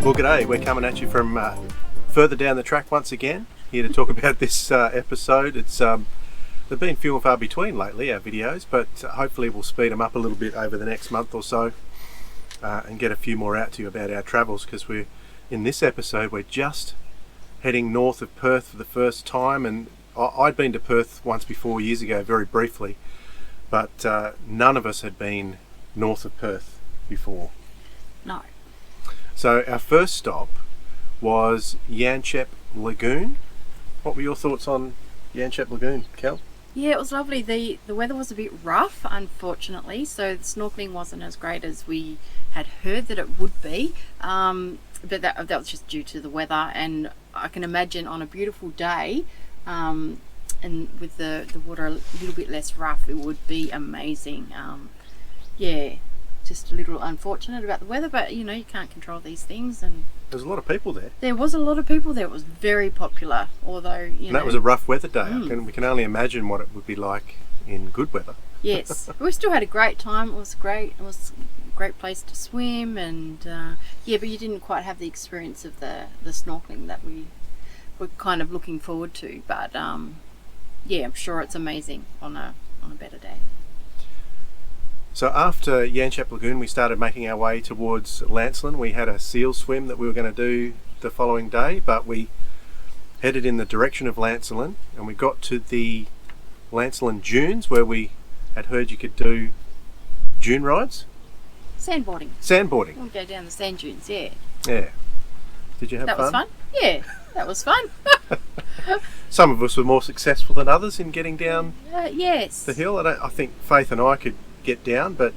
Well, g'day, we're coming at you from further down the track once again, here to talk about this episode. They've been few and far between lately, our videos, but hopefully we'll speed them up a little bit over the next month or so and get a few more out to you about our travels, because in this episode we're just heading north of Perth for the first time. And I'd been to Perth once before, years ago, very briefly, but none of us had been north of Perth before. No. So our first stop was Yanchep Lagoon. What were your thoughts on Yanchep Lagoon, Kel? Yeah, it was lovely. The weather was a bit rough, unfortunately, so the snorkeling wasn't as great as we had heard that it would be. But that was just due to the weather, and I can imagine on a beautiful day, and with the water a little bit less rough, it would be amazing. Yeah. Just a little unfortunate about the weather, but you know, you can't control these things. And there was a lot of people there. There was a lot of people there. It was very popular, although you know. That was a rough weather day. We can only imagine what it would be like in good weather. Yes, we still had a great time. It was great. It was a great place to swim, and yeah, but you didn't quite have the experience of the snorkeling that we were kind of looking forward to. But yeah, I'm sure it's amazing on a better day. So after Yanchep Lagoon, we started making our way towards Lancelin. We had a seal swim that we were going to do the following day, but we headed in the direction of Lancelin, and we got to the Lancelin dunes, where we had heard you could do dune rides. Sandboarding. Sandboarding. We'll go down the sand dunes. Yeah. Yeah. Did you have fun? That was fun. Yeah, that was fun. Some of us were more successful than others in getting down yes. the hill. I think Faith and I could get down, but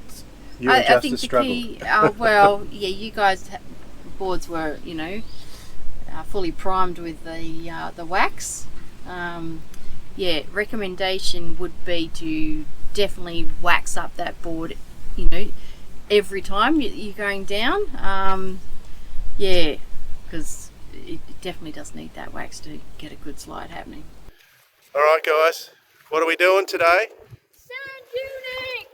you and Justice struggled. Key, well, yeah, you guys boards were, you know, fully primed with the wax. Yeah, recommendation would be to definitely wax up that board, you know, every time you're going down. Yeah, because it definitely does need that wax to get a good slide happening. All right, guys, what are we doing today? Sand duning.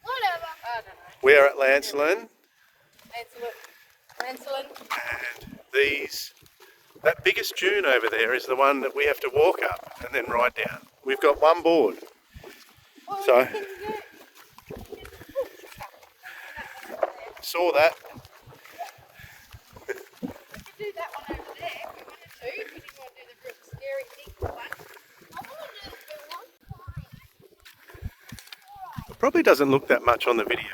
Whatever. I don't know. We are at Lancelin. Lancelin. And that biggest dune over there is the one that we have to walk up and then ride down. We've got one board. So saw that. We could do that one over there if we wanted to. If we didn't want to do the real scary big one. I want to do the big one. It probably doesn't look that much on the video,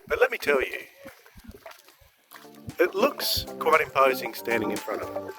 but let me tell you, it looks quite imposing. imposing standing in front of them.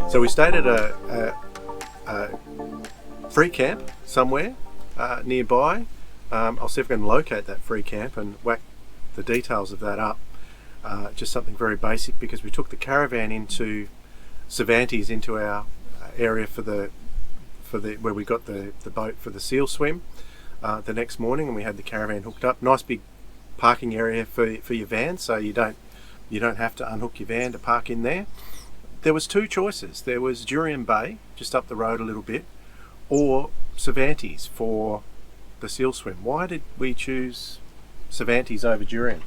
So we stayed at a free camp somewhere nearby. I'll see if I can locate that free camp and whack the details of that up. Just something very basic, because we took the caravan into Cervantes, into our area for the where we got the boat for the seal swim the next morning, and we had the caravan hooked up. Nice big parking area for your van, so you don't have to unhook your van to park in there. There was two choices. There was Jurien Bay, just up the road a little bit, or Cervantes for the seal swim. Why did we choose Cervantes over Jurien?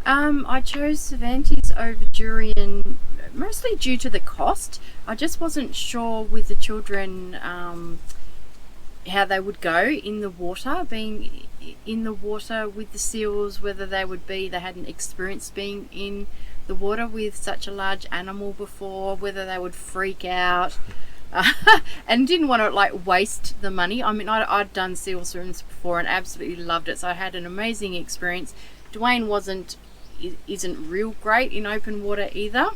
I chose Cervantes over Jurien mostly due to the cost. I just wasn't sure with the children how they would go in the water, being in the water with the seals, whether they hadn't experienced being in the water with such a large animal before, whether they would freak out, and didn't want to waste the money. I mean, I'd done seal swims before and absolutely loved it, so I had an amazing experience. Dwayne isn't real great in open water either.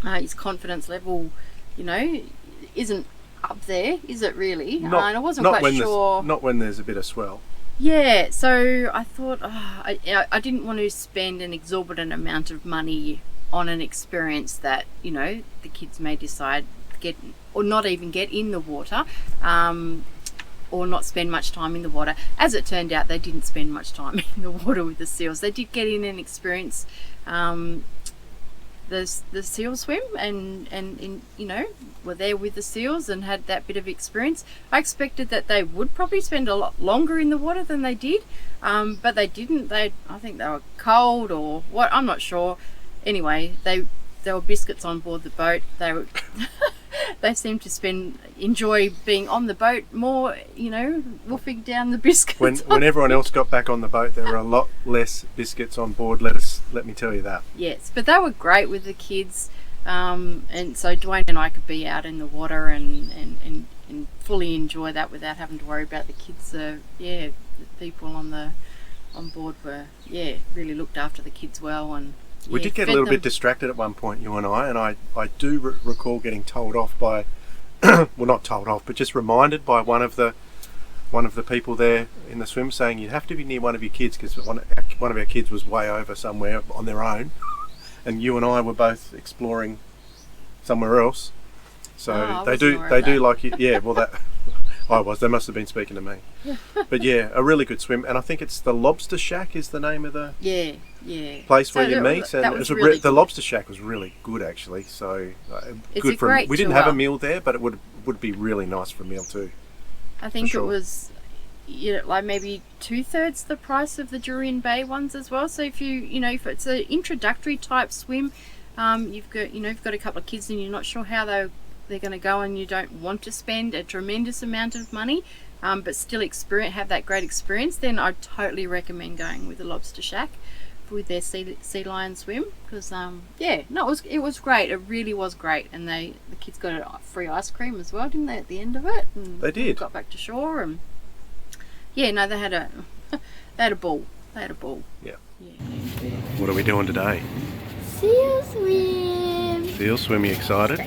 His confidence level, isn't up there, is it really? And I wasn't quite sure. Not when there's a bit of swell. Yeah, so I thought I didn't want to spend an exorbitant amount of money on an experience that the kids may decide to get, or not even get in the water, or not spend much time in the water. As it turned out, they didn't spend much time in the water with the seals. They did get in and experience the seal swim, and were there with the seals and had that bit of experience. I expected that they would probably spend a lot longer in the water than they did, but they didn't. I think they were cold or what, I'm not sure. Anyway, there were biscuits on board the boat. They seemed to enjoy being on the boat more, wolfing down the biscuits. When everyone else got back on the boat, there were a lot less biscuits on board, let me tell you that. Yes, but they were great with the kids, and so Dwayne and I could be out in the water and fully enjoy that without having to worry about the kids. The people on board were really looked after the kids well, and we did get a little bit distracted at one point, you and I do recall getting told off by, well, not told off, but just reminded by one of the people there in the swim, saying you'd have to be near one of your kids, because one of our kids was way over somewhere on their own, and you and I were both exploring somewhere else. So they do like you. Yeah, well, that they must have been speaking to me. But yeah, a really good swim, and I think it's the Lobster Shack is the name of the place where you meet. And the Lobster Shack was really good, actually. So good for. We didn't have a meal there, but it would be really nice for a meal too. I think it was maybe 2/3 the price of the Jurien Bay ones as well. So if if it's an introductory type swim, you've got a couple of kids and you're not sure how they're going to go, and you don't want to spend a tremendous amount of money, but still have that great experience, then I'd totally recommend going with the Lobster Shack. with their sea lion swim because it was great. It really was great, and the kids got a free ice cream as well, didn't they, at the end of it? And They did. Got back to shore, and they had a they had a ball. They had a ball. Yeah. Yeah. What are we doing today? Seal swim. Seal swim. You excited?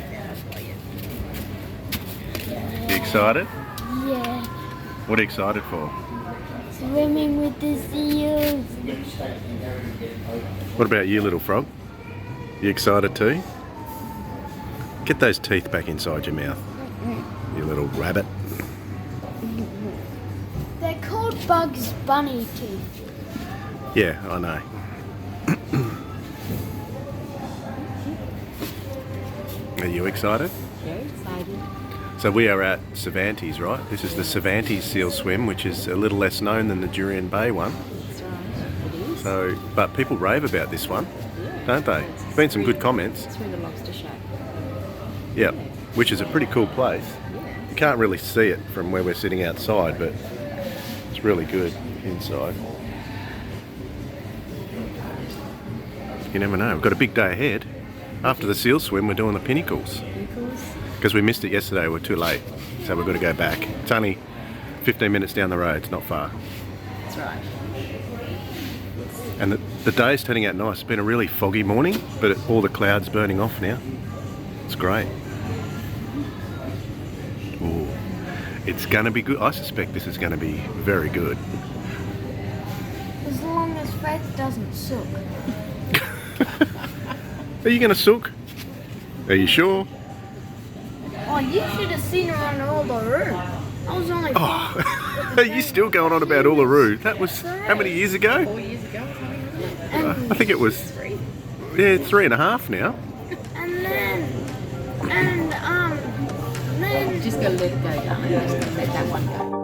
You excited? Yeah. What are you excited for? Swimming with the seals. What about you, little frog? You excited too? Get those teeth back inside your mouth, you little rabbit. They're called Bugs Bunny teeth. Yeah, I know. Are you excited? Very excited. So we are at Cervantes, right? This is the Cervantes seal swim, which is a little less known than the Durian Bay one. That's right. It is. So, but people rave about this one, don't they? There's been some good comments. It's through the lobster shack. Yeah, which is a pretty cool place. You can't really see it from where we're sitting outside, but it's really good inside. You never know. We've got a big day ahead. After the seal swim, we're doing the Pinnacles. Because we missed it yesterday, we're too late. So we've got to go back. It's only 15 minutes down the road, it's not far. That's right. And the day's turning out nice. It's been a really foggy morning, but all the clouds burning off now. It's great. Ooh. It's going to be good. I suspect this is going to be very good. As long as Faith doesn't suck. Are you going to sook? Are you sure? Oh, you should have seen her on all the room. I was only Oh, are you still going on about Uluru? That was how many years ago? 4 years ago. I think it was 3.5 now. and then Just gotta let it go, darling. Just gotta let that one go.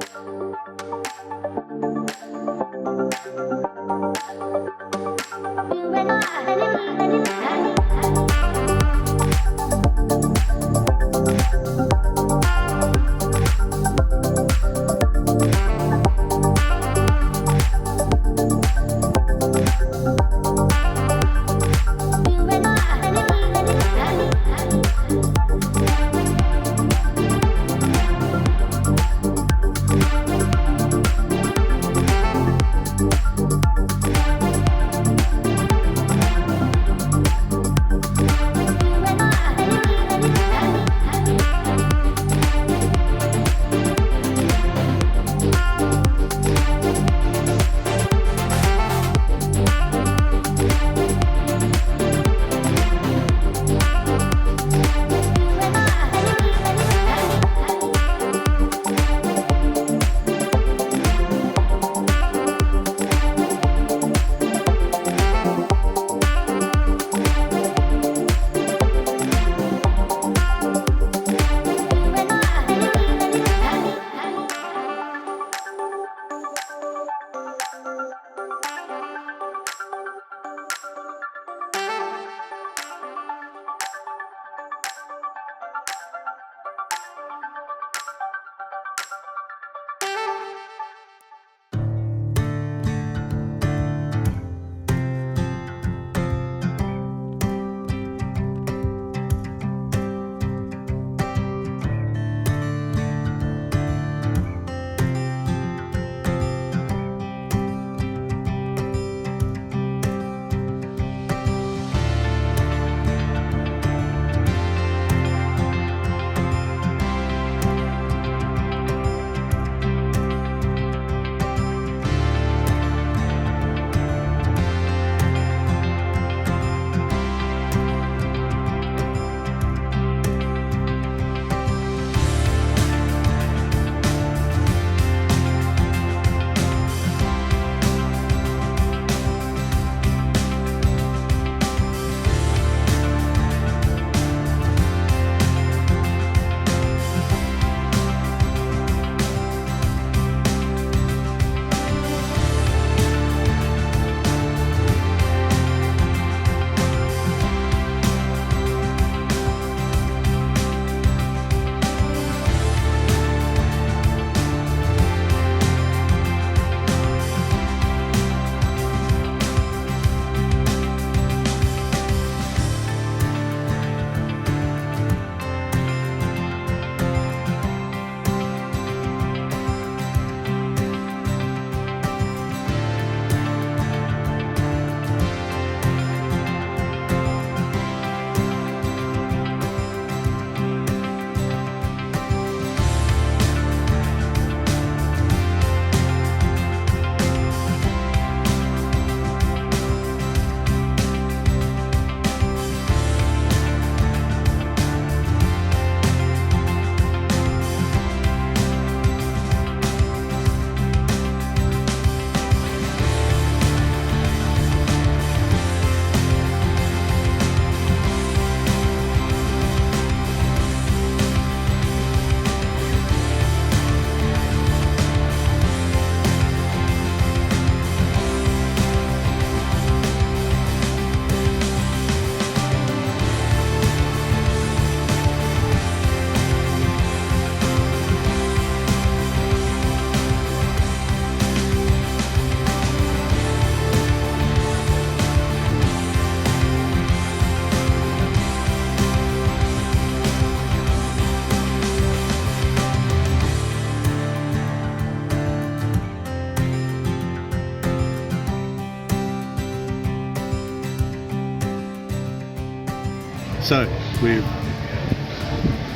So we're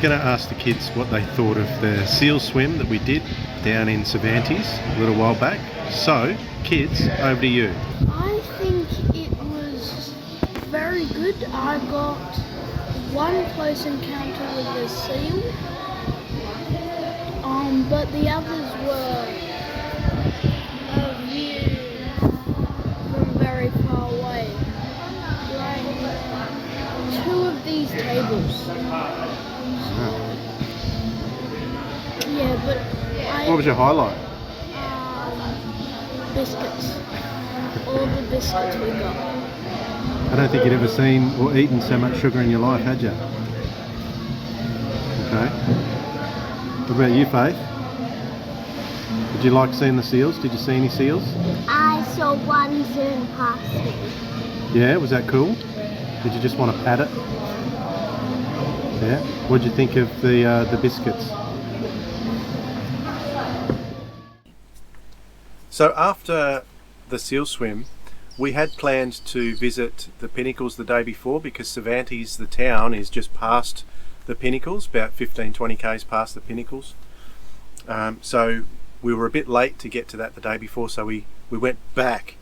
going to ask the kids what they thought of the seal swim that we did down in Cervantes a little while back. So, kids, over to you. I think it was very good. I got one close encounter with a seal, but the others were a view from very far away, like 2 of these tables. Yeah, but What was your highlight? Biscuits. All the biscuits we got. I don't think you'd ever seen or eaten so much sugar in your life, had you? Okay. What about you, Faith? Did you like seeing the seals? Did you see any seals? I saw one zoom past me. Yeah, was that cool? Did you just want to pat it? Yeah. What did you think of the biscuits? So after the seal swim, we had planned to visit the Pinnacles the day before because Cervantes, the town, is just past the Pinnacles, about 15-20 k's past the Pinnacles. So we were a bit late to get to that the day before, so we went back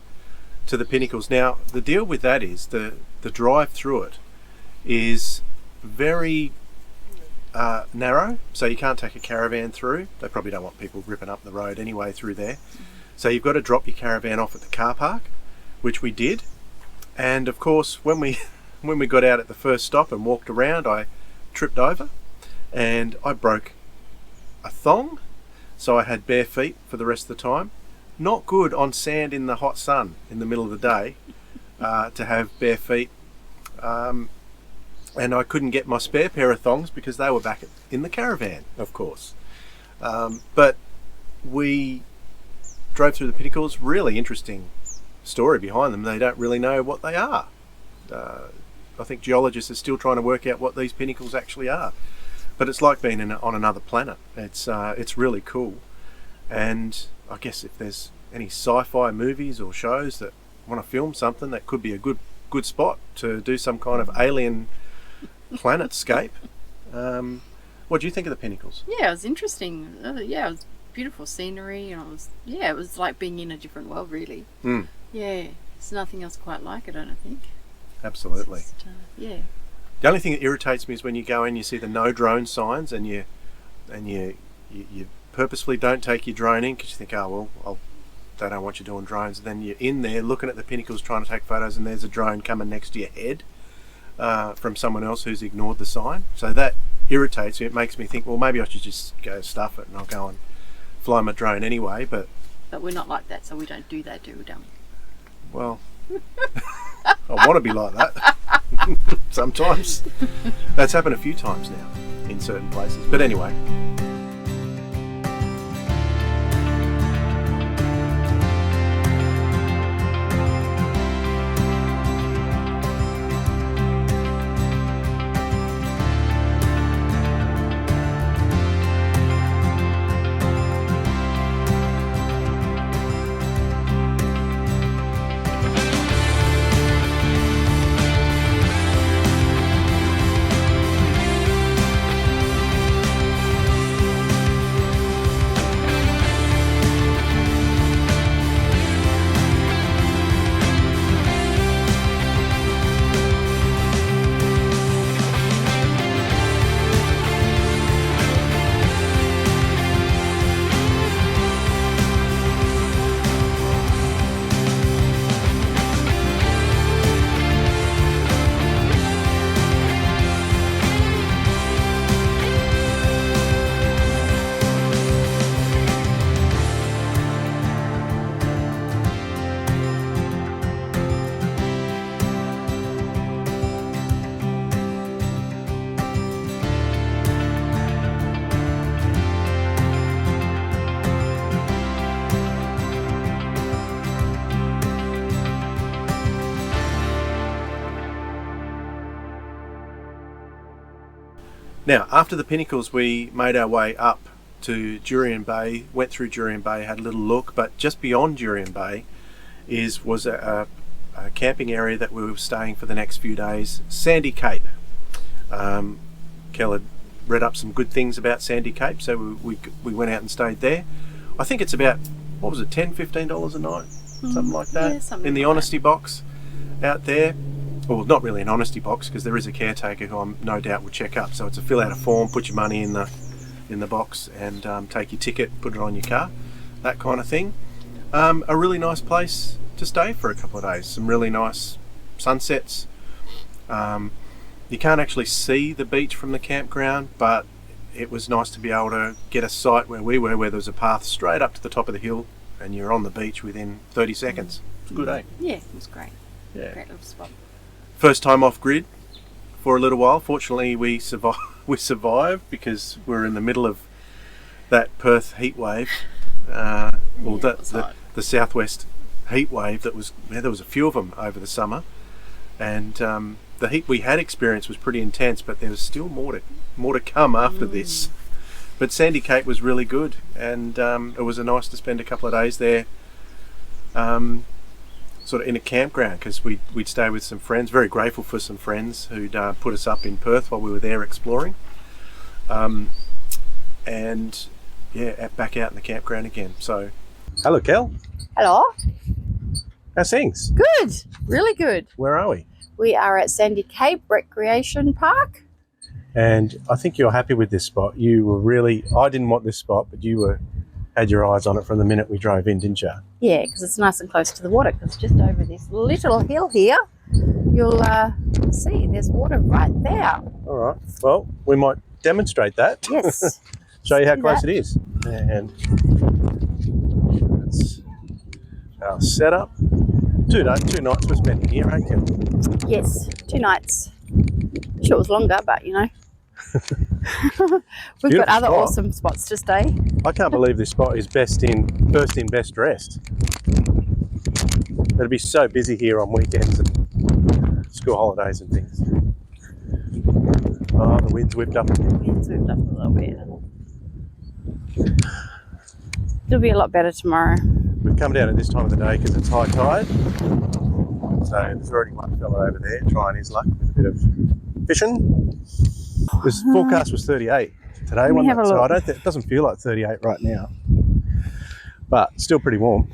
to the Pinnacles. Now, the deal with that is the drive through it is very narrow, so you can't take a caravan through. They probably don't want people ripping up the road anyway through there. So you've got to drop your caravan off at the car park, which we did. And of course, when we got out at the first stop and walked around, I tripped over and I broke a thong, so I had bare feet for the rest of the time. Not good on sand in the hot sun in the middle of the day to have bare feet. And I couldn't get my spare pair of thongs because they were back in the caravan, of course. But we drove through the Pinnacles. Really interesting story behind them. They don't really know what they are. I think geologists are still trying to work out what these pinnacles actually are. But it's like being on another planet. It's really cool. And I guess if there's any sci-fi movies or shows that want to film something, that could be a good spot to do some kind of alien planetscape. What do you think of the Pinnacles? Yeah, it was interesting. Yeah, it was beautiful scenery, and it was like being in a different world, really. Yeah, there's nothing else quite like it, I don't think. Absolutely. Just, yeah. The only thing that irritates me is when you go in, you see the no drone signs, and you purposefully don't take your drone in because you think, oh well, they don't want you doing drones. And then you're in there looking at the Pinnacles trying to take photos, and there's a drone coming next to your head from someone else who's ignored the sign. So that irritates me. It makes me think, well, maybe I should just go stuff it and I'll go and fly my drone anyway. But we're not like that, so we don't do that, do we? Well, I want to be like that sometimes. That's happened a few times now in certain places. But anyway. Now, after the Pinnacles, we made our way up to Jurien Bay, went through Jurien Bay, had a little look, but just beyond Jurien Bay was a camping area that we were staying for the next few days, Sandy Cape. Kel had read up some good things about Sandy Cape, so we went out and stayed there. I think it's about, what was it, $10-15 a night, something like that, yeah, something in the like honesty box out there. Well, not really an honesty box, because there is a caretaker who I'm no doubt will check up. So it's a fill out a form, put your money in the box, and take your ticket, put it on your car, that kind of thing. A really nice place to stay for a couple of days. Some really nice sunsets. You can't actually see the beach from the campground, but it was nice to be able to get a site where we were, where there was a path straight up to the top of the hill, and you're on the beach within 30 seconds. It's a good, eh? Yeah, it was great. Yeah. Great little spot. First time off grid for a little while. Fortunately, we survived because we're in the middle of that Perth heat wave. The southwest heat wave that was, there was a few of them over the summer, and the heat we had experienced was pretty intense, but there was still more to come after this. But Sandy Cape was really good, and it was nice to spend a couple of days there, sort of in a campground, because we'd stay with some friends. Very grateful for some friends who'd put us up in Perth while we were there exploring, and yeah, back out in the campground again. So, hello, Kel. Hello. How's things? Good. Really good. Where are we? We are at Sandy Cape Recreation Park. And I think you're happy with this spot. You were really, I didn't want this spot, but you had your eyes on it from the minute we drove in, didn't you? Yeah, because it's nice and close to the water, because just over this little hill here, you'll see there's water right there. All right. Well, we might demonstrate that. Yes. Show you how do close that. it is. And that's our setup. Two nights we're spending here, ain't you? Yes, 2 nights. Sure, it was longer, but you know. We've got other spot. awesome spots to stay. I can't believe this spot is first in, best dressed. It'll be so busy here on weekends and school holidays and things. Oh, the wind's whipped up. It's moved up a little bit. It'll be a lot better tomorrow. We've come down at this time of the day because it's high tide. So there's already one fella over there trying his luck with a bit of fishing. This forecast was 38 today, wasn't it? So it doesn't feel like 38 right now, but still pretty warm.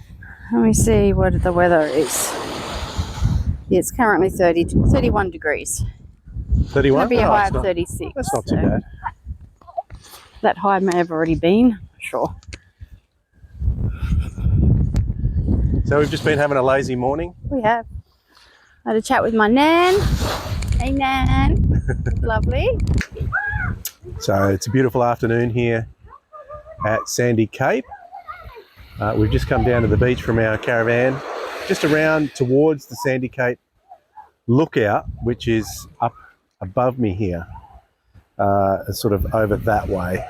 Let me see what the weather is. Yeah, it's currently 31 degrees. 31? It'll be a high of 36. That's not too bad. That high may have already been, sure. So we've just been having a lazy morning. We have. I had a chat with my nan. Hey, Nan. Lovely. So it's a beautiful afternoon here at Sandy Cape. We've just come down to the beach from our caravan, just around towards the Sandy Cape lookout, which is up above me here, sort of over that way,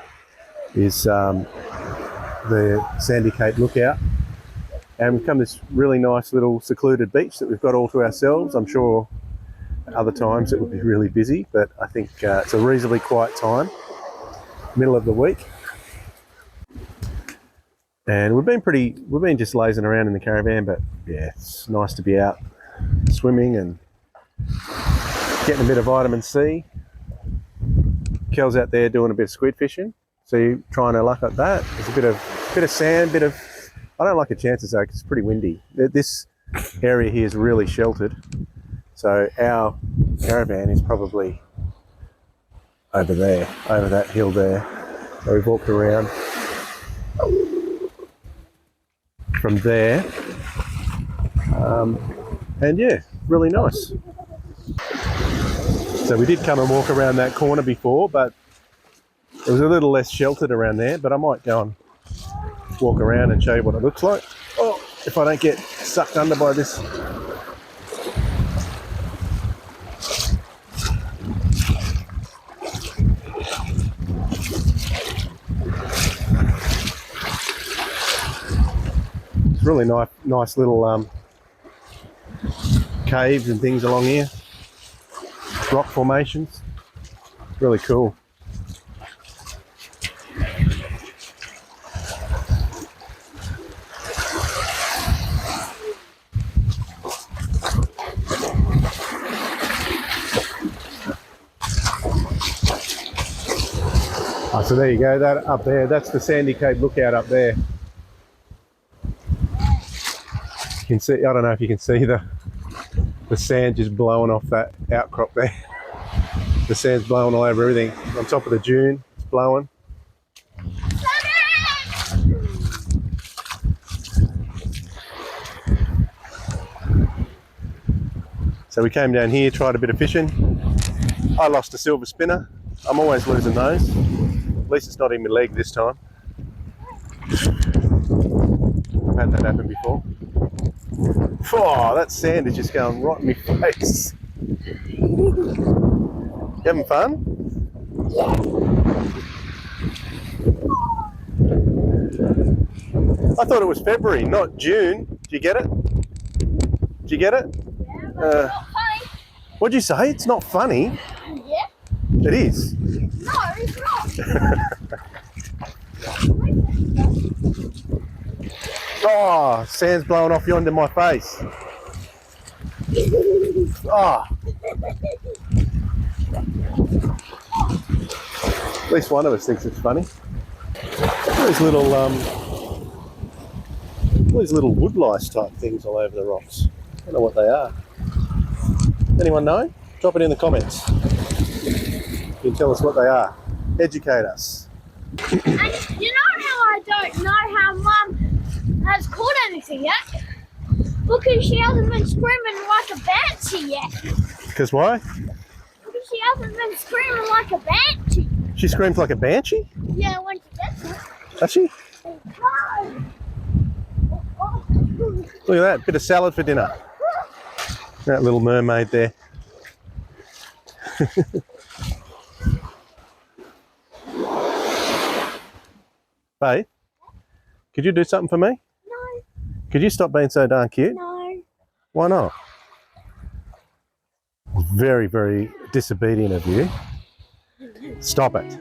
is the Sandy Cape lookout. And we've come to this really nice little secluded beach that we've got all to ourselves. I'm sure other times it would be really busy, but I think it's a reasonably quiet time, middle of the week. And we've been just lazing around in the caravan, but yeah, it's nice to be out swimming and getting a bit of vitamin C. Kel's out there doing a bit of squid fishing, so you're trying her luck at that. There's a bit of sand, I don't like the chances though, because it's pretty windy. This area here is really sheltered, so our caravan is probably over there, over that hill there. So we've walked around from there, and yeah, really nice. So we did come and walk around that corner before, but it was a little less sheltered around there, but I might go and walk around and show you what it looks like. Oh, if I don't get sucked under by this. It's really nice little caves and things along here. Rock formations. Really cool. So there you go, that up there, that's the Sandy Cape lookout up there. You can see, I don't know if you can see the sand just blowing off that outcrop there. The sand's blowing all over everything. On top of the dune, it's blowing. So we came down here, tried a bit of fishing. I lost a silver spinner. I'm always losing those. At least it's not in my leg this time. I've had that happen before. Oh, that sand is just going right in my face. You having fun? I thought it was February, not June. Did you get it? Did you get it? Yeah, but it's not funny. What'd you say? It's not funny? Yeah. It is. No, it's not. Oh, sand's blowing off you onto my face. Oh. At least one of us thinks it's funny. These little wood lice type things all over the rocks. I don't know what they are. Anyone know? Drop it in the comments. You can tell us what they are. Educate us. And you know how I don't know how Mum has caught anything yet? Because she hasn't been screaming like a banshee yet. Because why? Because she hasn't been screaming like a banshee. She screams like a banshee? Yeah, when she gets it. Does she? Look at that, bit of salad for dinner. That little mermaid there. Babe, could you do something for me? No, Could you stop being so darn cute? no. Why not? Very, very disobedient of you. Stop it.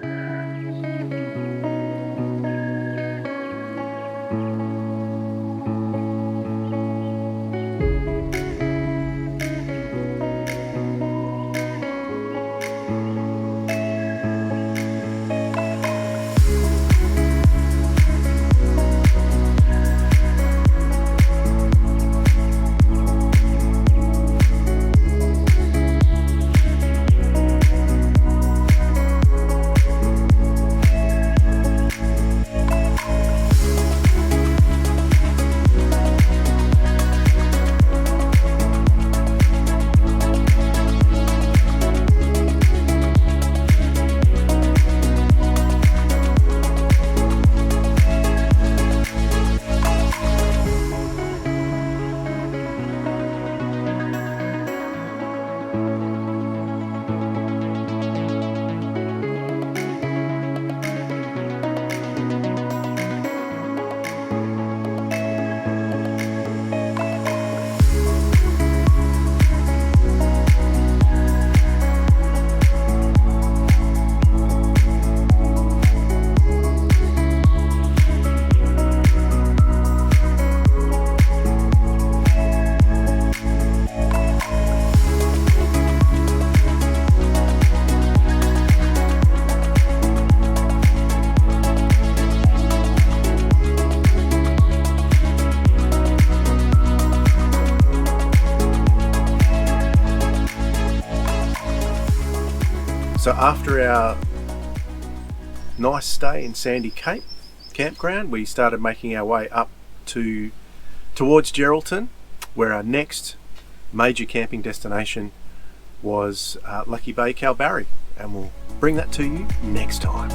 So after our nice stay in Sandy Cape campground, we started making our way up towards Geraldton, where our next major camping destination was Lucky Bay, Kalbarri, and we'll bring that to you next time.